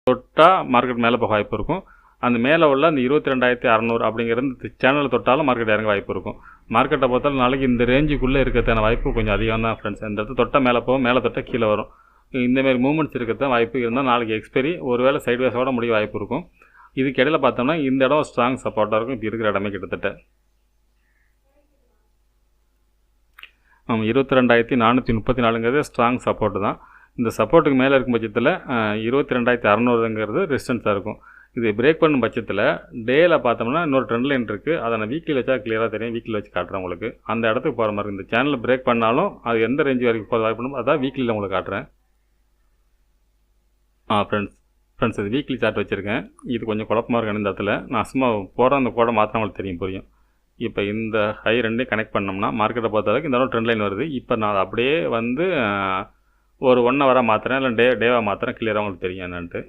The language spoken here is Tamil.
தொட்டால் மார்க்கெட் மேலே போக வாய்ப்பு இருக்கும். அந்த மேலே உள்ள அந்த 22,600 அப்படிங்கிறது சேனலில் தொட்டாலும் மார்க்கெட் இறங்க வாய்ப்பு இருக்கும். மார்க்கெட்டை பொறுத்தாலும் நாளைக்கு இந்த ரேஞ்சுக்குள்ளே இருக்கிறதான வாய்ப்பு கொஞ்சம் அதிகம் தான் ஃப்ரெண்ட்ஸ். இந்த இடத்துல தொட்டால் மேலே போகும், மேலே தொட்டால் கீழே வரும். இந்தமாரி மூமெண்ட்ஸ் இருக்கிறதான் வாய்ப்பு இருந்தால் நாளைக்கு எக்ஸ்பெரி ஒருவேளை சைட்வேஸோட முடிய வாய்ப்பு இருக்கும். இதுக்கு இடையில் பார்த்தோம்னா இந்த இடம் ஸ்ட்ராங் சப்போர்ட்டாக இருக்கும். இப்போ இருக்கிற இடமே கிட்டத்தட்ட 22,434ங்கிறது ஸ்ட்ராங் சப்போர்ட்டு தான். இந்த சப்போர்ட்டுக்கு மேலே இருக்கும் பட்சத்தில் 22,600ங்கிறது ரெசிஸ்டன்ஸாக இருக்கும். இது பிரேக் பண்ணும் பட்சத்தில் டேயில் பார்த்தோம்னா இன்னொரு ட்ரெண்ட் லைன் இருக்குது. அதை நான் வீக்லியில் வச்சா கிளியராக தெரியும். வீக்லியில் வச்சு காட்டுறேன் உங்களுக்கு. அந்த இடத்துக்கு போகிற மாதிரி இந்த சேனலில் பிரேக் பண்ணாலும் அது எந்த ரேஞ்சு வரைக்கும் போகிற வாய்ப்பு பண்ணணும் அதான் வீக்லியில் உங்களுக்கு காட்டுறேன். ஃப்ரெண்ட்ஸ் இது வீக்லி சார்ட் வச்சுருக்கேன். இது கொஞ்சம் குழப்பமாக இருக்கணும் இந்த இடத்துல. நான் சும்மா போகிற அந்த கோடை மாற்றினா உங்களுக்கு தெரியும் புரியும். இப்போ இந்த ஹை ரெண்டையும் கனெக்ட் பண்ணோம்னா மார்க்கெட்டை பொறுத்தளவுக்கு இந்த ட்ரெண்ட் லைன் வருது. இப்போ நான் அதை அப்படியே வந்து ஒரு 1 ஹவராக மாற்றுறேன், இல்லை டேவாக மாற்றுறேன். கிளியராக உங்களுக்கு தெரியும் என்னன்ட்டு.